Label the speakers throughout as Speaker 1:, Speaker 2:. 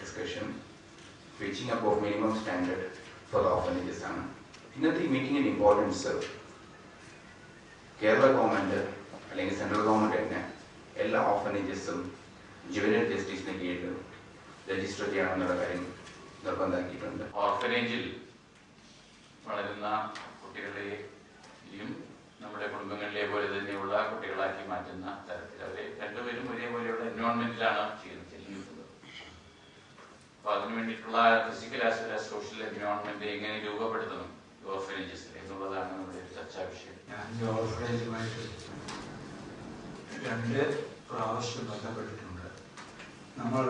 Speaker 1: discussion, reaching up of minimum standard for the orphanages ആണ്. ഇന്നത്തെ ഈ മീറ്റിംഗിന്റെ ഇമ്പോർട്ടൻസ് കേരള ഗവൺമെന്റ് അല്ലെങ്കിൽ സെൻട്രൽ ഗവൺമെന്റ് തന്നെ എല്ലാ ഓർഫനേജസും ജുവനൈൽ ജസ്റ്റിസിന് കീഴിൽ രജിസ്റ്റർ ചെയ്യണമെന്നുള്ള കാര്യം നിർബന്ധമാക്കിയിട്ടുണ്ട്.
Speaker 2: ഓർഫനേജിൽ വളരുന്ന കുട്ടികളെയും നമ്മുടെ കുടുംബങ്ങളിലെ പോലെ തന്നെയുള്ള കുട്ടികളാക്കി മാറ്റുന്ന തരത്തിൽ അവരെ രണ്ടുപേരും ഒരേപോലെയുള്ള എൻവയോൺമെന്റിലാണ് ചെല്ലുന്നത്. അപ്പൊ അതിനു വേണ്ടിയിട്ടുള്ള physical as well as social environment എങ്ങനെ രൂപപ്പെടുത്തണം ഓർഫനേജസിൽ എന്നുള്ളതാണ് നമ്മുടെ ഒരു ചർച്ചാ വിഷയം.
Speaker 3: ഞാൻ ഓർഫനേജുമായിട്ട് 2 പ്രാവശ്യം ബന്ധപ്പെട്ടിട്ടുണ്ട്. നമ്മൾ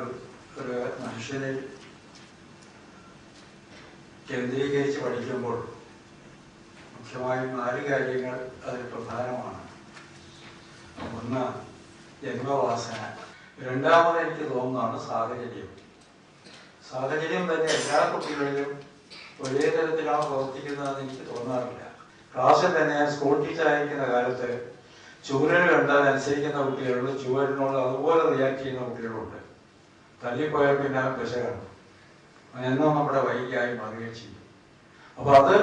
Speaker 3: ഒരു മനുഷ്യനെ കേന്ദ്രീകരിച്ച് പഠിക്കുമ്പോൾ മുഖ്യമായും 4 കാര്യങ്ങൾ അതിൽ പ്രധാനമാണ്. ഒന്ന് ജന്മവാസന, രണ്ടാമത് എനിക്ക് തോന്നുന്നതാണ് സാഹചര്യം. സാഹചര്യം തന്നെ എല്ലാ കുട്ടികളിലും ഒരേ തരത്തിലാണ് പ്രവർത്തിക്കുന്നതെന്ന് എനിക്ക് തോന്നാറില്ല. ക്ലാസ്സിൽ തന്നെ ഞാൻ സ്കൂൾ ടീച്ചറായിരിക്കുന്ന കാലത്ത് ചൂരൽ കണ്ടാൽ അനുസരിക്കുന്ന കുട്ടികളുണ്ട്, ചൂരലിനോട് അതുപോലെ റിയാക്ട് ചെയ്യുന്ന കുട്ടികളുണ്ട്. തല്ലിപ്പോയാൽ പിന്നെ വിശകണം എന്നും നമ്മുടെ വൈകിയായി മാറുകയും ചെയ്യും. അപ്പൊ അത്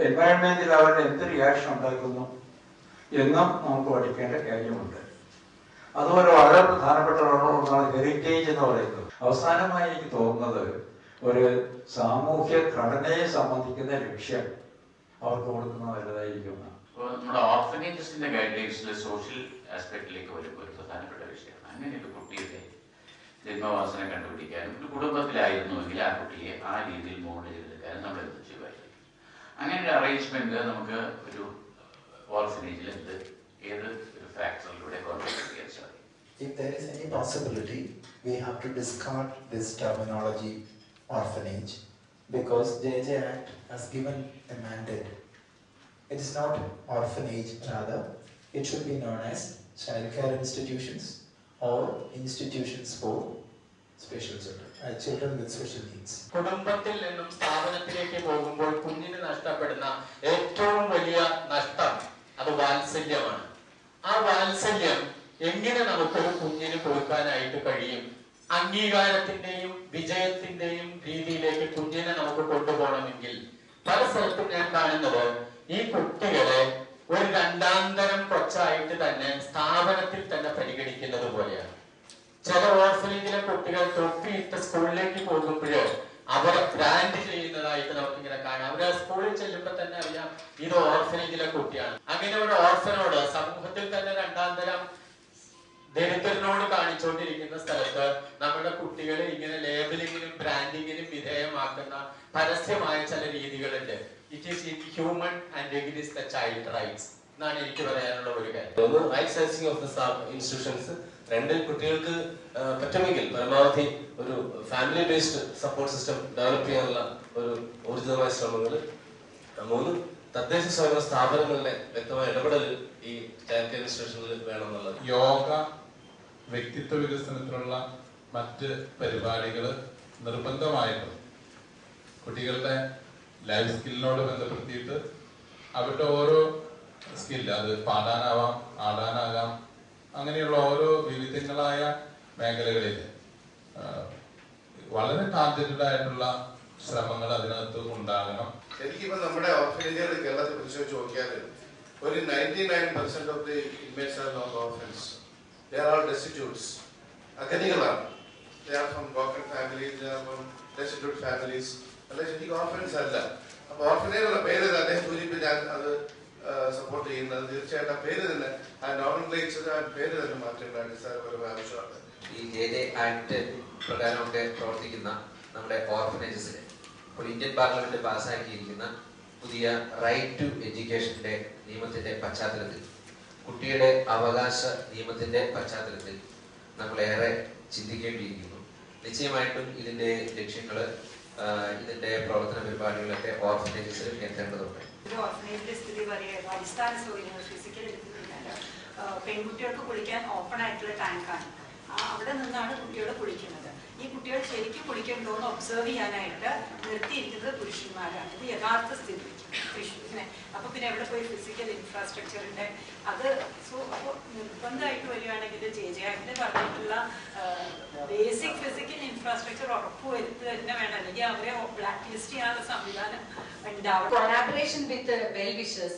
Speaker 3: എൻവയൺമെന്റിൽ അവരുടെ എന്ത് റിയാക്ഷൻ ഉണ്ടാക്കുന്നു എന്നും നമുക്ക് പഠിക്കേണ്ട കാര്യമുണ്ട്. അതുപോലെ വളരെ പ്രധാനപ്പെട്ട ഒന്നാണ് ഹെറിറ്റേജ് എന്ന് പറയുന്നത്. അവസാനമായി എനിക്ക് തോന്നുന്നത് ഒരു സാമൂഹ്യ ഘടനയെ സംബന്ധിക്കുന്ന ലക്ഷ്യം അവർക്ക് കൊടുക്കുന്ന വലുതായിരിക്കും.
Speaker 2: നമ്മുടെ ഓർഫനേജസിന്റെ ഗൈഡ്ലൈൻസിലെ സോഷ്യൽ ആസ്പെക്റ്റിലേക്ക് വരുമ്പോൾ ഒരു പ്രധാനപ്പെട്ട വിഷയമാണ് അങ്ങനെയൊക്കെ കുട്ടിയുടെ ജന്മവാസന കണ്ടുപിടിക്കാനും ഒരു കുടുംബത്തിലായിരുന്നുവെങ്കിൽ ആ കുട്ടിയെ ആ രീതിയിൽ മോൾഡ് ചെയ്തെടുക്കാനും നമ്മൾ എന്ത് ചെയ്യുമായിരിക്കും. അങ്ങനെ ഒരു അറേഞ്ച്മെന്റ് നമുക്ക് ഒരു ഓർഫനേജിൽ ഏത് ഒരു ഫാക്ടറിലൂടെ കോൺട്രിബ്യൂട്ട് ചെയ്യാൻ സാധിക്കും.
Speaker 4: If there is any possibility, we have to discard this terminology orphanage because JJ Act has given a mandate. It is not orphanage, rather it should be known as child care institutions or institutions for special children with special needs.
Speaker 5: കുടുംബത്തിൽ നിന്നും സ്ഥാപനത്തിലേക്ക് പോകുമ്പോൾ കുഞ്ഞിന് നഷ്ടപ്പെടുന്ന ഏറ്റവും വലിയ നഷ്ടം അത് വാത്സല്യമാണ്. ആ വാത്സല്യം എങ്ങനെ നമുക്കൊരു കുഞ്ഞിന് കൊടുക്കാനായിട്ട് കഴിയും? അംഗീകാരത്തിന്റെയും വിജയത്തിന്റെയും രീതിയിലേക്ക് കുഞ്ഞിനെ നമുക്ക് കൊണ്ടുപോകണമെങ്കിൽ പല സ്ഥലത്തും ഞാൻ കാണുന്നത് ഈ കുട്ടികളെ ഒരു രണ്ടാന്തരം കൊച്ചായിട്ട് തന്നെ സ്ഥാപനത്തിൽ തന്നെ പരിഗണിക്കുന്നത് പോലെയാണ്. ചില ഓർഫനേജിലെ കുട്ടികൾ തൊപ്പിയിട്ട് സ്കൂളിലേക്ക് പോകുമ്പോൾ അവരെ ബ്രാൻഡ് ചെയ്യുന്നതായിട്ട് നമുക്കിങ്ങനെ കാണാം. അവര് സ്കൂളിൽ ചെല്ലുമ്പോൾ തന്നെ അറിയാം ഇത് ഓർഫനേജിലെ കുട്ടിയാണ്. അങ്ങനെ ഒരു ഓർഫനോട് സമൂഹത്തിൽ തന്നെ രണ്ടാന്തരം ദരിദ്രനോട് കാണിച്ചുകൊണ്ടിരിക്കുന്ന സ്ഥലത്ത് നമ്മുടെ കുട്ടികളെ ഇങ്ങനെ ലേബലിങ്ങിനും ബ്രാൻഡിങ്ങിനും വിധേയമാക്കുന്ന പരസ്യമായ ചില രീതികളുണ്ട്. It is inhuman and against the child rights എന്നാണ് എനിക്ക് പറയാനുള്ള ഒരു കാര്യം.
Speaker 6: Right sensing of the institutions. 2 കുട്ടികൾക്ക് പറ്റുമെങ്കിൽ പരമാവധി ഒരു family based support system develop ചെയ്യാനുള്ള ഒരു ഊർജിതമായ ശ്രമങ്ങൾ. 3 തദ്ദേശ സ്വയംഭരണ സ്ഥാപനങ്ങളുടെ വ്യക്തമായ ഇടപെടൽ ഈ ചൈൽഡ് കെയർ ഇൻസ്റ്റിറ്റ്യൂഷനിൽ വേണമെന്നുള്ളത്.
Speaker 7: യോഗ, വ്യക്തിത്വ വികസനത്തിനുള്ള മറ്റ് പരിപാടികൾ നിർബന്ധമായിട്ടും കുട്ടികളുടെ ലൈഫ് സ്കില്ലിനോട് ബന്ധപ്പെടുത്തിയിട്ട് അവരുടെ ഓരോ സ്കില്ല്, അത് പാടാനാവാം, ആടാനാകാം, അങ്ങനെയുള്ള ഓരോ വിവിധങ്ങളായ മേഖലകളിൽ വളരെ ടാർഗറ്റഡ് ആയിട്ടുള്ള ശ്രമങ്ങൾ അതിനകത്ത് ഉണ്ടാകണം.
Speaker 8: ശരിക്കും നമ്മുടെ ഓർഫനേജുകൾ കേരളത്തെ പരിശോധിച്ച് നോക്കിയാൽ ഒരു 99% of the inmates are not orphans. They are all destitutes. അഗതികളാണ്. They are from broken families, they are from destitute families. അല്ല, ശരിക്കും ഓർഫൻസ് അല്ല. അപ്പൊ ഓർഫനേജുള്ള പേര് അദ്ദേഹം സൂചിപ്പിച്ചാൽ അത് സപ്പോർട്ട് ചെയ്യുന്നത് തീർച്ചയായിട്ടും ആ പേര് തന്നെ, ആ നോമൻക്ലേച്ചർ, ആ പേര് തന്നെ മാറ്റേണ്ട അടിസ്ഥാനപരമായ ആവശ്യമാണ്.
Speaker 9: ഈ JJ ആക്ട് പ്രകാരമൊക്കെ പ്രവർത്തിക്കുന്ന നമ്മുടെ ഓർഫനേജസിൽ ഇപ്പോൾ ഇന്ത്യൻ പാർലമെന്റ് പാസ്സാക്കിയിരിക്കുന്ന പുതിയ റൈറ്റ് ടു എഡ്യൂക്കേഷന്റെ നിയമത്തിന്റെ പശ്ചാത്തലത്തിൽ, കുട്ടിയുടെ അവകാശ നിയമത്തിന്റെ പശ്ചാത്തലത്തിൽ നമ്മളേറെ ചിന്തിക്കേണ്ടിയിരിക്കുന്നു. നിശ്ചയമായിട്ടും ഇതിന്റെ ലക്ഷ്യങ്ങൾ, ഇതിന്റെ പ്രവർത്തന പരിപാടികളൊക്കെ ഓർഫനേജസിൽ എത്തേണ്ടതുണ്ട്.
Speaker 10: ഓർഫനേജിന്റെ സ്ഥിതി പറയുക അടിസ്ഥാന സൗകര്യങ്ങൾ ഫിസിക്കൽ എടുത്തിട്ടുണ്ടല്ലോ. പെൺകുട്ടികൾക്ക് കുളിക്കാൻ ഓപ്പൺ ആയിട്ടുള്ള ടാങ്കാണ്. അവിടെ നിന്നാണ് കുട്ടികൾ കുളിക്കുന്നത്. ഈ കുട്ടികൾ ശരിക്കും കുളിക്കേണ്ടോന്ന് ഒബ്സർവ് ചെയ്യാനായിട്ട് നിർത്തിയിരിക്കുന്നത് പുരുഷന്മാരാണ്. ഇത് യഥാർത്ഥ സ്ഥിതി. അപ്പൊ പിന്നെ എവിടെ പോയി ഫിസിക്കൽ ഇൻഫ്രാസ്ട്രക്ചറിന്റെ അത് അപ്പോൾ നിർബന്ധമായിട്ട് വരികയാണെങ്കിൽ JJ ആക്ടിൽ പറഞ്ഞിട്ടുള്ള ബേസിക് ഫിസിക്കൽ ഇൻഫ്രാസ്ട്രക്ചർ ഉറപ്പുവരുത്തുക തന്നെ വേണം, അല്ലെങ്കിൽ അവരെ ബ്ലാക്ക് ലിസ്റ്റ് ചെയ്യാനുള്ള സംവിധാനം ഉണ്ടാവും.
Speaker 11: Collaboration with well wishers,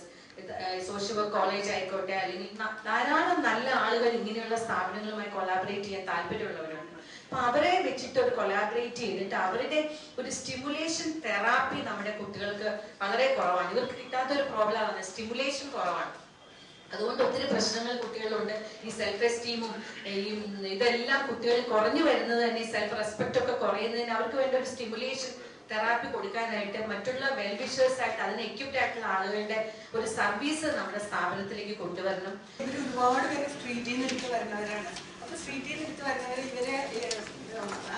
Speaker 11: social work college ആയിക്കോട്ടെ, അല്ലെങ്കിൽ ധാരാളം നല്ല ആളുകൾ ഇങ്ങനെയുള്ള സ്ഥാപനങ്ങളുമായി കൊളാബറേറ്റ് ചെയ്യാൻ താല്പര്യമുള്ളവരാണ്. അപ്പൊ അവരെ വെച്ചിട്ട് ഒരു കൊളാബറേറ്റ് ചെയ്തിട്ട് അവരുടെ ഒരു സ്റ്റിമുലേഷൻ തെറാപ്പി നമ്മുടെ കുട്ടികൾക്ക് വളരെ കുറവാണ്. ഇവർക്ക് കിട്ടാത്തൊരു പ്രോബ്ലമാണ് സ്റ്റിമുലേഷൻ കുറവാണ്. അതുകൊണ്ട് ഒത്തിരി പ്രശ്നങ്ങൾ കുട്ടികളുണ്ട്. ഈ സെൽഫ് എസ്റ്റീമും ഇതെല്ലാം കുട്ടികൾ കുറഞ്ഞു വരുന്നത് തന്നെ, ഈ സെൽഫ് റെസ്പെക്ട് ഒക്കെ കുറയുന്നതിന് അവർക്ക് വേണ്ട ഒരു സ്റ്റിമുലേഷൻ തെറാപ്പി കൊടുക്കാനായിട്ട് മറ്റുള്ള വെൽവിഷേഴ്സ് ആയിട്ട് അതിന് എക്യുപ്ഡ് ആയിട്ടുള്ള ആളുകളുടെ ഒരു സർവീസ് നമ്മുടെ സ്ഥാപനത്തിലേക്ക് കൊണ്ടുവരണം.
Speaker 12: ഇവർ ഒരുപാട് പേര് സ്ട്രീറ്റിൽ നിന്ന് എടുത്ത് വരുന്നവരാണ്. അപ്പൊ സ്ട്രീറ്റിൽ നിന്ന് എടുത്ത് വരുന്നവർ ഇവരെ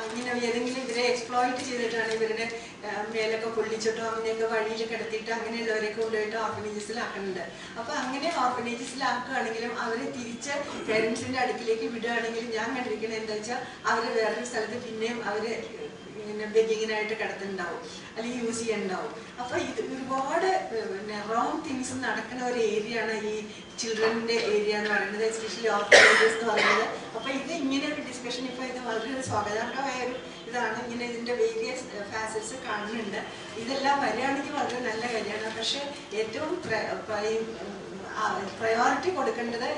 Speaker 12: ഇങ്ങനെ ഏതെങ്കിലും ഇവരെ എക്സ്പ്ലോയിറ്റ് ചെയ്തിട്ടാണ് ഇവരുടെ മേലൊക്കെ പൊള്ളിച്ചിട്ടോ അങ്ങനെയൊക്കെ വഴിയിൽ കിടത്തിയിട്ട് അങ്ങനെയുള്ളവരെ കൊണ്ടുപോയിട്ട് ഓർഫനേജസിലാക്കുന്നുണ്ട്. അപ്പൊ അങ്ങനെ ഓർഫനേജസിലാക്കുകയാണെങ്കിലും അവരെ തിരിച്ച് പേരൻസിന്റെ അടുക്കിലേക്ക് വിടുകയാണെങ്കിലും ഞാൻ കണ്ടിരിക്കുന്നത് എന്താ വെച്ചാൽ അവര് വേറൊരു സ്ഥലത്ത് പിന്നെയും അവര് ഇങ്ങനെ ബെഗിങ്ങിനായിട്ട് കിടത്തുന്നുണ്ടാവും, അല്ലെങ്കിൽ യൂസ് ചെയ്യാനുണ്ടാവും. അപ്പൊ ഇത് ഒരുപാട് റോങ് തിങ്സ് നടക്കുന്ന ഒരു ഏരിയ ആണ് ഈ ചിൽഡ്രന്റെ ഏരിയ എന്ന് പറയുന്നത്, എസ്പെഷ്യലി ഓർഫനേജസ് എന്ന് പറയുന്നത്. അപ്പൊ ഇത് ഇങ്ങനെ ഒരു ഡിസ്കഷൻ ഇപ്പൊ ഇത് വളരെ സ്വാഗതാർഹമായ ഒരു ഇതാണ്. ഇങ്ങനെ ഇതിന്റെ വേരിയസ് ഫാസറ്റ്സ് കാണുന്നുണ്ട്. ഇതെല്ലാം വരികയാണെങ്കിൽ വളരെ നല്ല കാര്യമാണ്. പക്ഷെ ഏറ്റവും പ്രയോറിറ്റി കൊടുക്കേണ്ടത്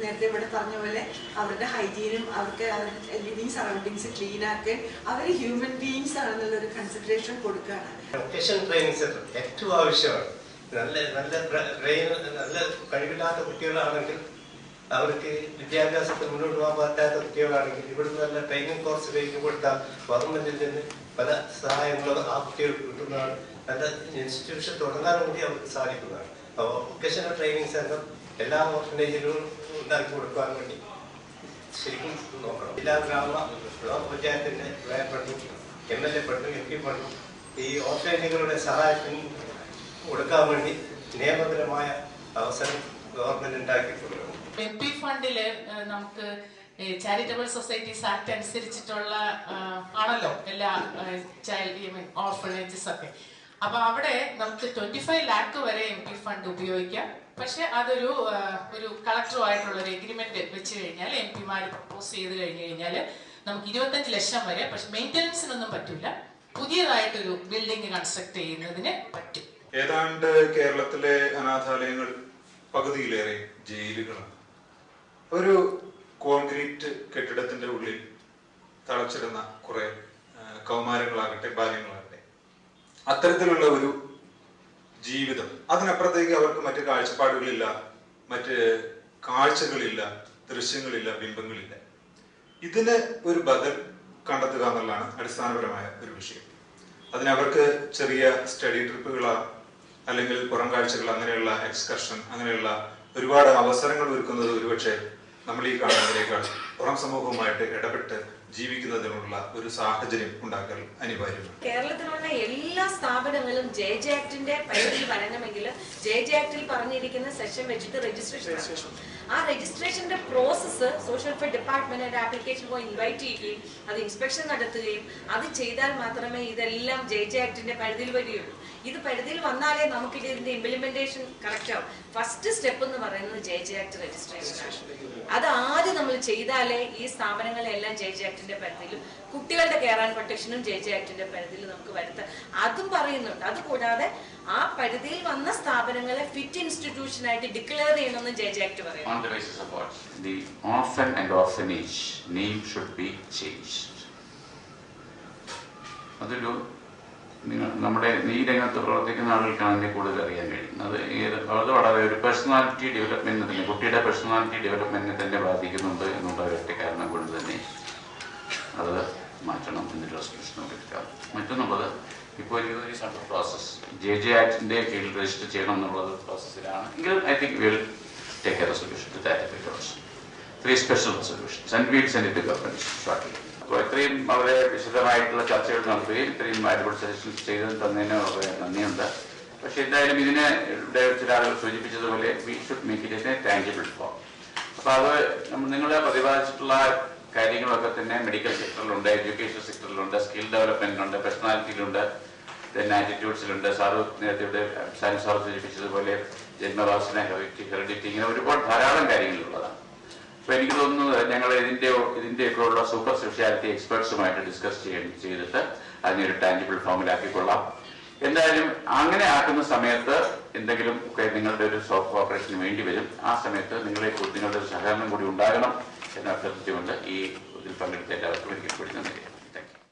Speaker 12: നേരത്തെ ഇവിടെ പറഞ്ഞ പോലെ അവരുടെ ഹൈജീനും അവർക്ക് അവരുടെ ലിവിങ് സറൗണ്ടിങ്സ് ക്ലീൻ ആക്കാൻ അവർ ഹ്യൂമൻ ബീയിങ്സ് ആണെന്നുള്ളൊരു കൺസിഡറേഷൻ കൊടുക്കുകയാണ്.
Speaker 13: വൊക്കേഷണൽ ട്രെയിനിങ് സെന്റർ ഏറ്റവും ആവശ്യമാണ്. നല്ല കഴിവില്ലാത്ത കുട്ടികളാണെങ്കിൽ, അവർക്ക് വിദ്യാഭ്യാസത്തിൽ മുന്നോട്ട് പോകാൻ പറ്റാത്ത കുട്ടികളാണെങ്കിൽ ഇവിടുന്ന് നല്ല ട്രെയിനിങ് കോഴ്സിലേക്ക് കൊടുത്താൽ ഗവൺമെന്റിൽ നിന്ന് പല സഹായങ്ങളും ആ കുട്ടികൾക്ക് കിട്ടുന്നതാണ്. നല്ല ഇൻസ്റ്റിറ്റ്യൂഷൻ തുടങ്ങാൻ കൂടി അവർക്ക് സാധിക്കുന്നതാണ്. അപ്പോൾ വൊക്കേഷണൽ ട്രെയിനിങ് സെന്റർ എല്ലാ ഓർഫനേജിലും ഉണ്ടാക്കി കൊടുക്കാൻ വേണ്ടി ശരിക്കും നോക്കണം. എല്ലാ ബ്ലോക്ക് പഞ്ചായത്തിന്റെ ഫണ്ടും MLA ഫണ്ടും MP ഫണ്ടും ഈ ഓർഫനേജുകളുടെ സഹായത്തിന് കൊടുക്കാൻ വേണ്ടി നിയമപരമായ അവസരം ഗവൺമെന്റ് ഉണ്ടാക്കി കൊടുക്കണം.
Speaker 14: MP ഫണ്ടില് നമുക്ക് ചാരിറ്റബിൾ സൊസൈറ്റീസ് ആക്ട് അനുസരിച്ചിട്ടുള്ള ആണല്ലോ എല്ലാ ചൈൽഡ് ഓർഫനേജസ് ഒക്കെ. അപ്പൊ അവിടെ നമുക്ക് 25 lakh വരെ MP ഫണ്ട് ഉപയോഗിക്കാം. പക്ഷെ അതൊരു കളക്ടറുമായിട്ടുള്ള ഒരു എഗ്രിമെന്റ് വെച്ച് കഴിഞ്ഞാൽ MP-മാര് പ്രപ്പോസ് ചെയ്ത് കഴിഞ്ഞു കഴിഞ്ഞാൽ നമുക്ക് 25 ലക്ഷം വരെ, പക്ഷെ മെയിൻ്റനൻസിനൊന്നും പറ്റില്ല, പുതിയതായിട്ടൊരു ബിൽഡിംഗ് കൺസ്ട്രക്ട് ചെയ്യുന്നതിന് പറ്റും.
Speaker 15: ഏതാണ്ട് കേരളത്തിലെ അനാഥാലയങ്ങൾ പകുതിയിലേറെ ജയിലുകളാണ്. ഒരു കോൺക്രീറ്റ് കെട്ടിടത്തിന്റെ ഉള്ളിൽ തളച്ചിടുന്ന കുറെ കൗമാരങ്ങളാകട്ടെ ബാല്യങ്ങളാകട്ടെ, അത്തരത്തിലുള്ള ഒരു ജീവിതം, അതിനപ്പുറത്തേക്ക് അവർക്ക് മറ്റ് കാഴ്ചപ്പാടുകളില്ല, മറ്റ് കാഴ്ചകളില്ല, ദൃശ്യങ്ങളില്ല, ബിംബങ്ങളില്ല. ഇതിന് ഒരു ബദൽ കണ്ടെത്തുക എന്നുള്ളതാണ് അടിസ്ഥാനപരമായ ഒരു വിഷയം. അതിനവർക്ക് ചെറിയ സ്റ്റഡി ട്രിപ്പുകളോ അല്ലെങ്കിൽ പുറം കാഴ്ചകൾ, അങ്ങനെയുള്ള എക്സ്കർഷൻ, അങ്ങനെയുള്ള ഒരുപാട് അവസരങ്ങൾ ഒരുക്കുന്നത് ഒരുപക്ഷെ നമ്മൾ ഈ കാണുന്നതിനേക്കാൾ പുറം സമൂഹവുമായിട്ട് ഇടപെട്ട് ജീവിക്കുന്നതിനുള്ള ഒരു സാഹചര്യം ഉണ്ടാക്കൽ അനിവാര്യമാണ്.
Speaker 11: കേരളത്തിലുള്ള എല്ലാ സ്ഥാപനങ്ങളും JJ ആക്ടിന്റെ പരിധിയിൽ വരണമെങ്കിൽ JJ ആക്ടിൽ പറഞ്ഞിരിക്കുന്ന സെഷൻ വെച്ചിട്ട് രജിസ്ട്രേഷൻ, ആ രജിസ്ട്രേഷന്റെ process social welfare department application പോയി ഇൻവൈറ്റ് ചെയ്യുകയും അത് ഇൻസ്പെക്ഷൻ നടത്തുകയും അത് ചെയ്താൽ മാത്രമേ ഇതെല്ലാം JJ ആക്ടിന്റെ പരിധിയിൽ വരികയുള്ളൂ. ഇത് പരിധിയിൽ വന്നാലേ നമുക്ക് ഇതിന്റെ ഇംപ്ലിമെന്റേഷൻ കറക്റ്റ് ആവും. ഫസ്റ്റ് സ്റ്റെപ്പ് എന്ന് പറയുന്നത് JJ ആക്ട് രജിസ്ട്രേഷൻ ആണ്. അത് ആദ്യം നമ്മൾ ചെയ്താലേ ഈ സ്ഥാപനങ്ങളെല്ലാം JJ ആക്ടിന്റെ പരിധിയിലും കുട്ടികളുടെ കെയർ ആൻഡ് പ്രൊട്ടക്ഷനും JJ ആക്ടിന്റെ പരിധിയിൽ നമുക്ക് വരുത്താം. അതും പറയുന്നുണ്ട്. അതുകൂടാതെ ആ പരിധിയിൽ വന്ന സ്ഥാപനങ്ങളെ ഫിറ്റ് ഇൻസ്റ്റിറ്റ്യൂഷൻ ആയിട്ട് ഡിക്ലെയർ ചെയ്യണമെന്ന് JJ ആക്ട് പറയുന്നു.
Speaker 2: On the basis of what? The orphan and orphanage name should be changed. അതൊരു നമ്മുടെ ഈ രംഗത്ത് പ്രവർത്തിക്കുന്ന ആളുകൾക്കാണ് അതിനെ കൂടുതൽ അറിയാൻ കഴിയുന്നത്. അത് വളരെ ഒരു പേഴ്സണാലിറ്റി ഡെവലപ്മെന്റിന്, കുട്ടിയുടെ പേഴ്സണാലിറ്റി ഡെവലപ്മെന്റിനെ തന്നെ ബാധിക്കുന്നുണ്ട് എന്നുള്ള ഒരൊറ്റ കാരണം കൊണ്ട് തന്നെ അത് മാറ്റണം എന്നൊരു റെസൊല്യൂഷൻ എടുക്കാം. മറ്റൊന്നുള്ളത്, ഇപ്പോൾ ഒരു സെൻട്രൽ പ്രോസസ് JJ ആക്ടിന്റെ കീഴിൽ രജിസ്റ്റർ ചെയ്യണം എന്നുള്ളത് പ്രോസസ്സിലാണ് എങ്കിൽ I think we will take a resolution to that effect also. 3 special resolutions and we will send it to government shortly. ഇത്രയും വളരെ വിശദമായിട്ടുള്ള ചർച്ചകൾ നടത്തുകയും ഇത്രയും വാല്യുബിൾ സജഷൻസ് ചെയ്ത് തന്നതിന് വളരെ നന്ദിയുണ്ട്. പക്ഷെ എന്തായാലും ഇതിനെ ചില ആളുകൾ സൂചിപ്പിച്ചതുപോലെ we should make it A tangible form. അപ്പോൾ അത് നിങ്ങൾ പ്രതിപാദിച്ചിട്ടുള്ള കാര്യങ്ങളൊക്കെ തന്നെ മെഡിക്കൽ സെക്ടറിലുണ്ട്, എഡ്യൂക്കേഷൻ സെക്ടറിലുണ്ട്, സ്കിൽ ഡെവലപ്മെന്റിലുണ്ട്, പേഴ്സണാലിറ്റിയിലുണ്ട്, പിന്നെ ആറ്റിറ്റ്യൂഡ്സിലുണ്ട്. സാറ് നേരത്തെ ഇവിടെ സാനി സാർ സൂചിപ്പിച്ചതുപോലെ ജന്മവാസന, ഹെറിഡിറ്റി, ഇങ്ങനെ ഒരുപാട് ധാരാളം കാര്യങ്ങളുള്ളതാണ്. സോ അപ്പൊ എനിക്ക് തോന്നുന്നു ഞങ്ങൾ ഇതിന്റെയൊക്കെ ഉള്ള സൂപ്പർ സ്പെഷ്യാലിറ്റി എക്സ്പെർട്സുമായിട്ട് ഡിസ്കസ് ചെയ്തിട്ട് അതിനൊരു ടാഞ്ചിബിൾ ഫോമിലാക്കിക്കൊള്ളാം. എന്തായാലും അങ്ങനെ ആക്കുന്ന സമയത്ത് എന്തെങ്കിലും ഒക്കെ നിങ്ങളുടെ ഒരു സോഫ്റ്റ് ഓപ്പറേഷന് വേണ്ടി വരും. ആ സമയത്ത് നിങ്ങളുടെ ഒരു സഹകരണം കൂടി ഉണ്ടാകണം എന്ന് അഭ്യർത്ഥിച്ചുകൊണ്ട് ഈ ഇതിൽ പങ്കെടുത്ത എല്ലാവർക്കും ഒരിക്കൽ കൂടി നന്ദി.